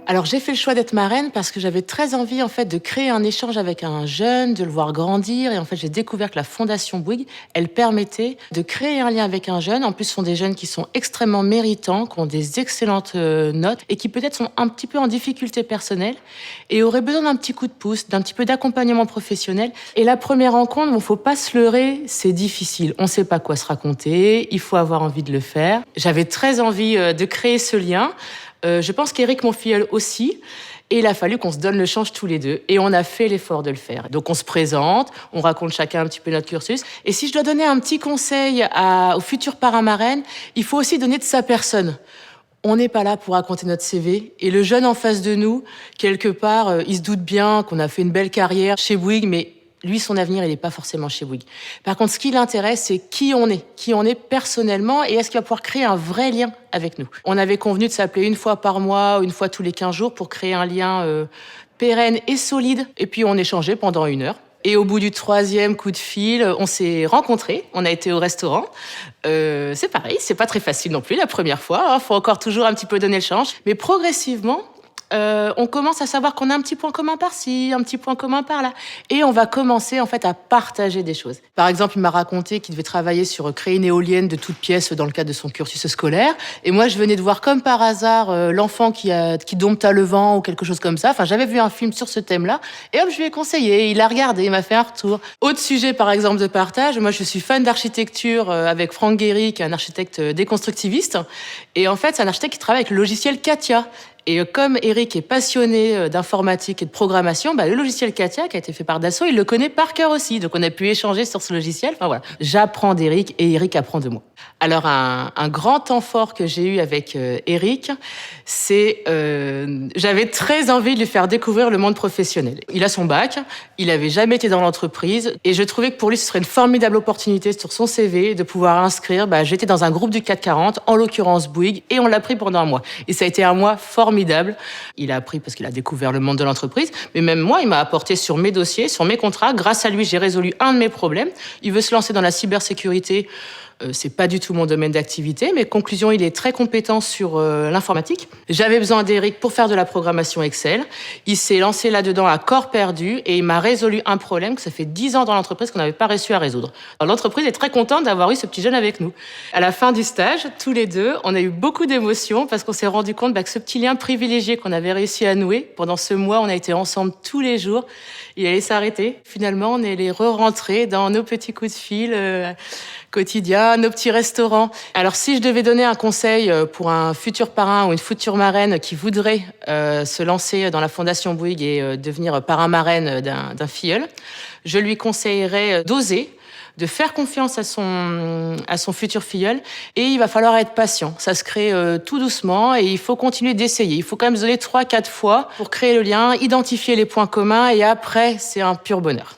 Alors j'ai fait le choix d'être marraine parce que j'avais très envie en fait de créer un échange avec un jeune, de le voir grandir et en fait j'ai découvert que la Fondation Bouygues, elle permettait de créer un lien avec un jeune. En plus ce sont des jeunes qui sont extrêmement méritants, qui ont des excellentes notes et qui peut-être sont un petit peu en difficulté personnelle et auraient besoin d'un petit coup de pouce, d'un petit peu d'accompagnement professionnel. Et la première rencontre, bon, faut pas se leurrer, c'est difficile. On sait pas quoi se raconter, il faut avoir envie de le faire. J'avais très envie de créer ce lien. Je pense qu'Éric, mon filleul aussi. Et il a fallu qu'on se donne le change tous les deux. Et on a fait l'effort de le faire. Donc on se présente, on raconte chacun un petit peu notre cursus. Et si je dois donner un petit conseil aux futurs parrains-marraines, il faut aussi donner de sa personne. On n'est pas là pour raconter notre CV. Et le jeune en face de nous, quelque part, il se doute bien qu'on a fait une belle carrière chez Bouygues, mais lui, son avenir, il n'est pas forcément chez Bouygues. Par contre, ce qui l'intéresse, c'est qui on est personnellement, et est-ce qu'il va pouvoir créer un vrai lien avec nous. On avait convenu de s'appeler une fois par mois, ou une fois tous les 15 jours, pour créer un lien pérenne et solide. Et puis, on échangeait pendant 1 heure. Et au bout du 3e coup de fil, on s'est rencontrés, on a été au restaurant. C'est pareil, c'est pas très facile non plus la première fois, hein, faut encore toujours un petit peu donner le change. Mais progressivement, on commence à savoir qu'on a un petit point commun par-ci, un petit point commun par-là. Et on va commencer en fait à partager des choses. Par exemple, il m'a raconté qu'il devait travailler sur créer une éolienne de toutes pièces dans le cadre de son cursus scolaire. Et moi, je venais de voir comme par hasard l'enfant qui dompte le vent ou quelque chose comme ça. Enfin, j'avais vu un film sur ce thème-là. Et hop, je lui ai conseillé. Il a regardé, il m'a fait un retour. Autre sujet, par exemple, de partage. Moi, je suis fan d'architecture avec Franck Guéry, qui est un architecte déconstructiviste. Et en fait, c'est un architecte qui travaille avec le logiciel CATIA. Et comme Eric est passionné d'informatique et de programmation, le logiciel CATIA, qui a été fait par Dassault, il le connaît par cœur aussi. Donc on a pu échanger sur ce logiciel. Enfin voilà, j'apprends d'Eric et Eric apprend de moi. Alors un grand temps fort que j'ai eu avec Eric, c'est j'avais très envie de lui faire découvrir le monde professionnel. Il a son bac, il avait jamais été dans l'entreprise et je trouvais que pour lui ce serait une formidable opportunité sur son CV de pouvoir inscrire. J'étais dans un groupe du CAC 40, en l'occurrence Bouygues, et on l'a pris pendant 1 mois. Et ça a été 1 mois formidable. Il a appris parce qu'il a découvert le monde de l'entreprise, mais même moi, il m'a apporté sur mes dossiers, sur mes contrats. Grâce à lui, j'ai résolu un de mes problèmes. Il veut se lancer dans la cybersécurité. C'est pas du tout mon domaine d'activité, mais conclusion, il est très compétent sur l'informatique. J'avais besoin d'Eric pour faire de la programmation Excel. Il s'est lancé là-dedans à corps perdu et il m'a résolu un problème que ça fait 10 ans dans l'entreprise qu'on n'avait pas réussi à résoudre. Alors, l'entreprise est très contente d'avoir eu ce petit jeune avec nous. À la fin du stage, tous les deux, on a eu beaucoup d'émotions parce qu'on s'est rendu compte que ce petit lien privilégié qu'on avait réussi à nouer, pendant ce mois, on a été ensemble tous les jours. Il allait s'arrêter. Finalement, on est allés re-rentrer dans nos petits coups de fil quotidiens, nos petits restaurants. Alors, si je devais donner un conseil pour un futur parrain ou une future marraine qui voudrait se lancer dans la Fondation Bouygues et devenir parrain-marraine d'un filleul, je lui conseillerais d'oser, de faire confiance à son futur filleul, et il va falloir être patient. Ça se crée tout doucement et il faut continuer d'essayer. Il faut quand même se donner 3-4 fois pour créer le lien, identifier les points communs et après, c'est un pur bonheur.